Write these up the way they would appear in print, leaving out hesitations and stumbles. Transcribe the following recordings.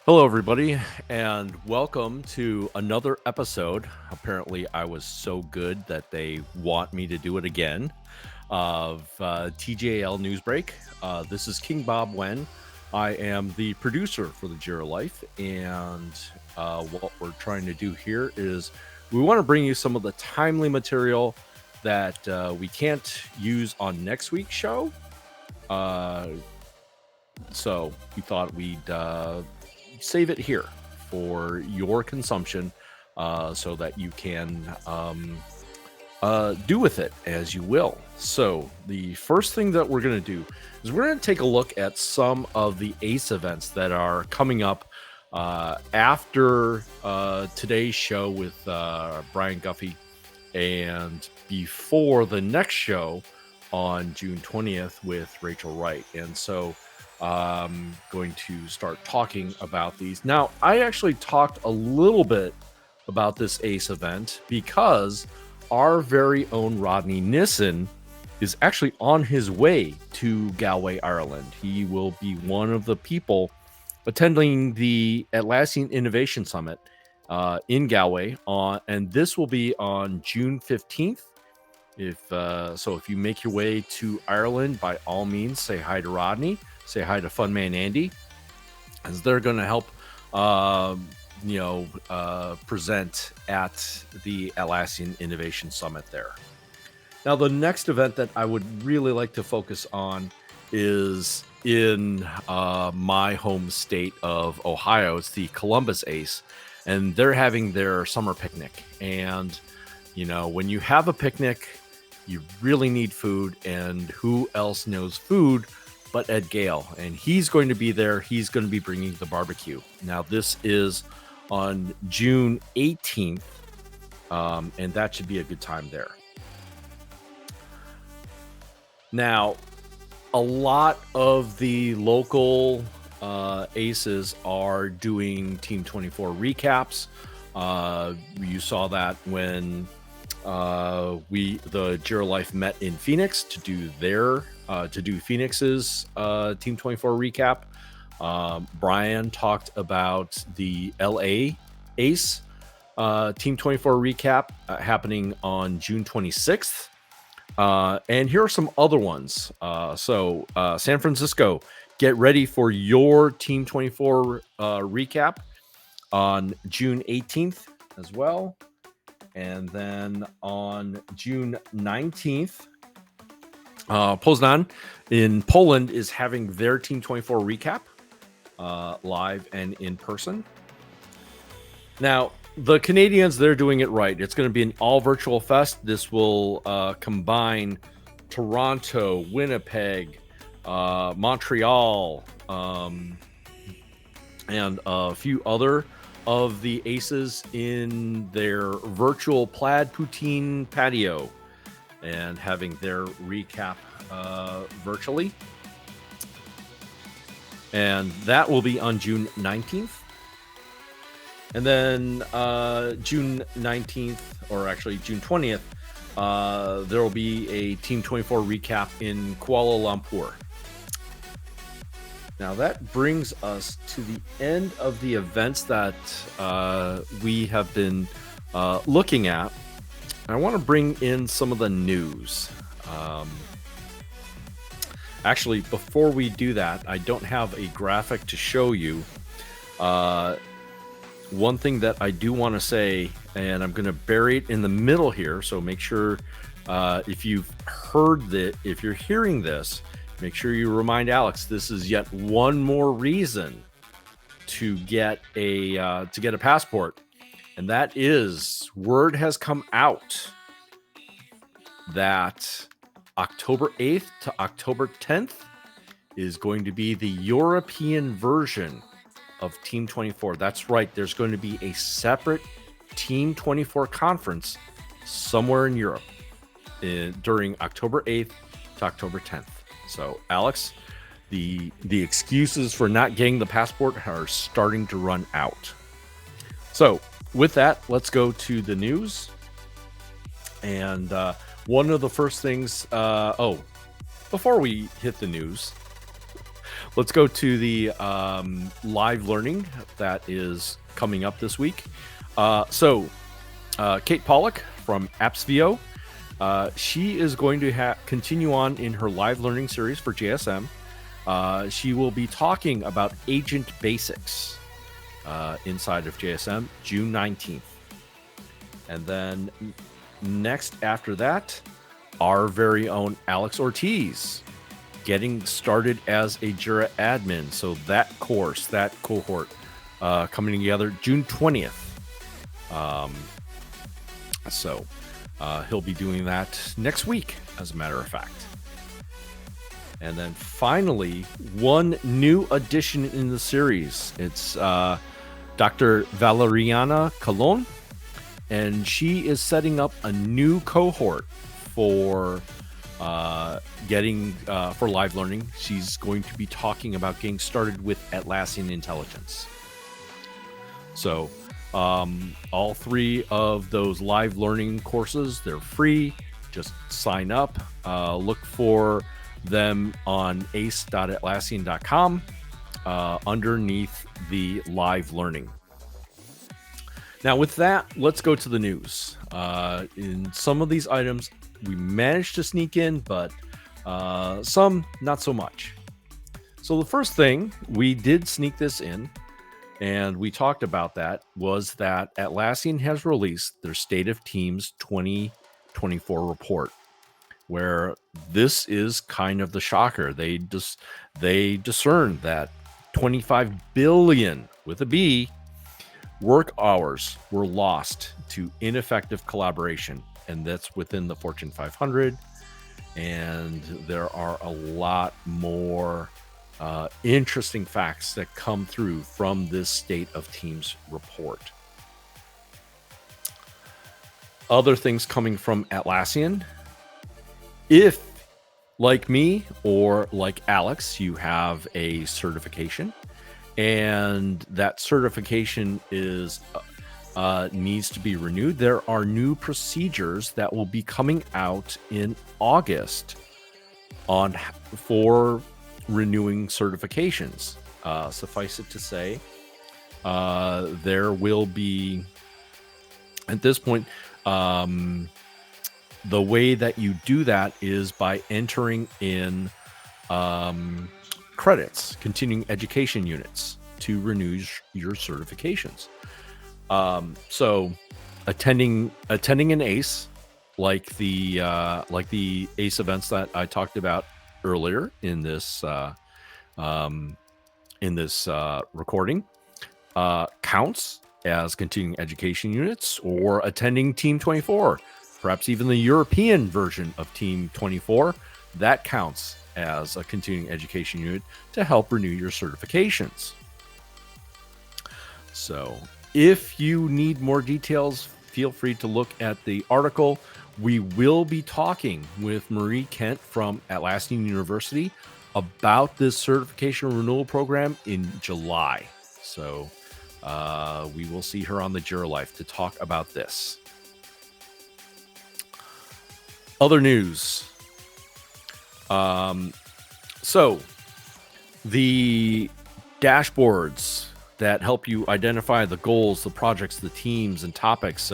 Hello, everybody, and welcome to another episode. Apparently, I was so good that they want me to do it again of TJL Newsbreak. This is King Bob Wen. I am the producer for the Jira Life, and what we're trying to do here is we want to bring you some of the timely material that we can't use on next week's show. So we thought we'd save it here for your consumption so that you can do with it as you will. So the first thing that we're going to do is we're going to take a look at some of the ACE events that are coming up after today's show with Brian Guffey and before the next show on June 20th with Rachel Wright. And so going to start talking about these. Now, I actually talked a little bit about this ACE event because our very own Rodney Nissen is actually on his way to Galway, Ireland. He will be one of the people attending the Atlassian Innovation Summit in Galway and this will be on June 15th. If you make your way to Ireland, by all means, say hi to Rodney. Say hi to Fun Man Andy, as they're going to help, present at the Atlassian Innovation Summit there. Now, the next event that I would really like to focus on is in my home state of Ohio. It's the Columbus ACE, and they're having their summer picnic. And, when you have a picnic, you really need food, and who else knows food but Ed Gaile, and he's going to be there. He's going to be bringing the barbecue. Now, this is on June 18th, and that should be a good time there. Now, a lot of the local ACEs are doing Team 24 recaps. You saw that when the Jira Life met in Phoenix to do Phoenix's Team 24 recap. Brian talked about the LA ACE Team 24 recap happening on June 26th. And here are some other ones. San Francisco, get ready for your Team 24 recap on June 18th as well. And then on June 19th, Poznań in Poland is having their Team 24 recap live and in person. Now, the Canadians, they're doing it right. It's going to be an all virtual fest. This will combine Toronto, Winnipeg, Montreal, and a few other of the ACEs in their virtual Plaid Poutine Patio and having their recap virtually. And that will be on June 19th. And then June 19th, or actually June 20th, there will be a Team 24 recap in Kuala Lumpur. Now that brings us to the end of the events that we have been looking at. I want to bring in some of the news. Actually, before we do that, I don't have a graphic to show you. One thing that I do want to say, and I'm going to bury it in the middle here, so make sure if you've heard that, if you're hearing this, make sure you remind Alex this is yet one more reason to get a passport, and that is word has come out that October 8th to October 10th is going to be the European version of Team 24. That's right. There's going to be a separate Team 24 conference somewhere in Europe during October 8th to October 10th. So, Alex, the excuses for not getting the passport are starting to run out. So, with that, let's go to the news. And one of the first things, before we hit the news, let's go to the live learning that is coming up this week. Kate Pollock from AppsVO, she is going to continue on in her live learning series for JSM. She will be talking about agent basics inside of JSM, June 19th. And then next after that, our very own Alex Ortiz, getting started as a Jira admin. So that course, that cohort coming together June 20th. He'll be doing that next week, as a matter of fact. And then finally, one new addition in the series. It's Dr. Valeriana Colon, and she is setting up a new cohort for for live learning. She's going to be talking about getting started with Atlassian intelligence. So all three of those live learning courses, they're free. Just sign up. Look for them on ace.atlassian.com underneath the live learning. Now with that, let's go to the news. In some of these items, we managed to sneak in, but some not so much. So the first thing, we did sneak this in, and we talked about that, was that Atlassian has released their State of Teams 2024 report, where this is kind of the shocker. They discern that 25 billion, with a B, work hours were lost to ineffective collaboration, and that's within the Fortune 500. And there are a lot more interesting facts that come through from this State of Teams report. Other things coming from Atlassian: if, like me or like Alex, you have a certification, and that certification is needs to be renewed, there are new procedures that will be coming out in August for renewing certifications. Suffice it to say, there will be, at this point, the way that you do that is by entering in credits, continuing education units, to renew your certifications. So attending an ACE, like the ACE events that I talked about earlier in this recording, counts as continuing education units, or attending Team 24, perhaps even the European version of Team 24, that counts as a continuing education unit to help renew your certifications. So if you need more details, feel free to look at the article. We will be talking with Marie Kent from Atlassian University about this certification renewal program in July. So we will see her on the Jira Life to talk about this. Other news. So the dashboards that help you identify the goals, the projects, the teams, and topics,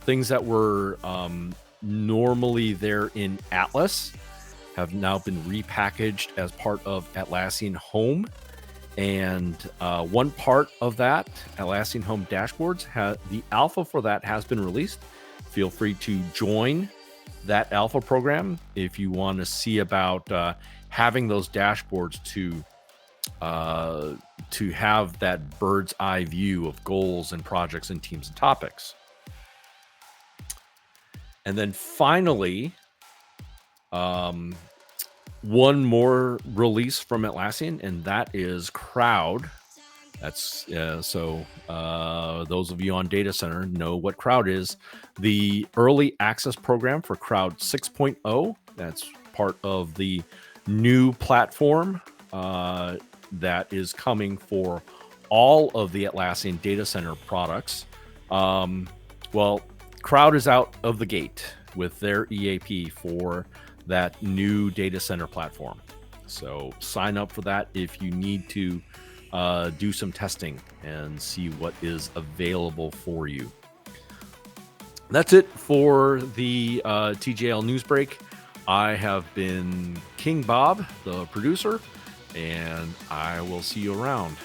things that were normally there in Atlas, have now been repackaged as part of Atlassian Home. And one part of that, Atlassian Home Dashboards, the alpha for that has been released. Feel free to join that alpha program if you want to see about having those dashboards to have that bird's eye view of goals and projects and teams and topics. And then finally, one more release from Atlassian, and that is Crowd. That's so those of you on Data Center know what Crowd is. The early access program for Crowd 6.0. That's part of the new platform that is coming for all of the Atlassian Data Center products. Well, Crowd is out of the gate with their EAP for that new data center platform. So sign up for that if you need to do some testing and see what is available for you. That's it for the TJL Newsbreak. I have been King Bob, the producer, and I will see you around.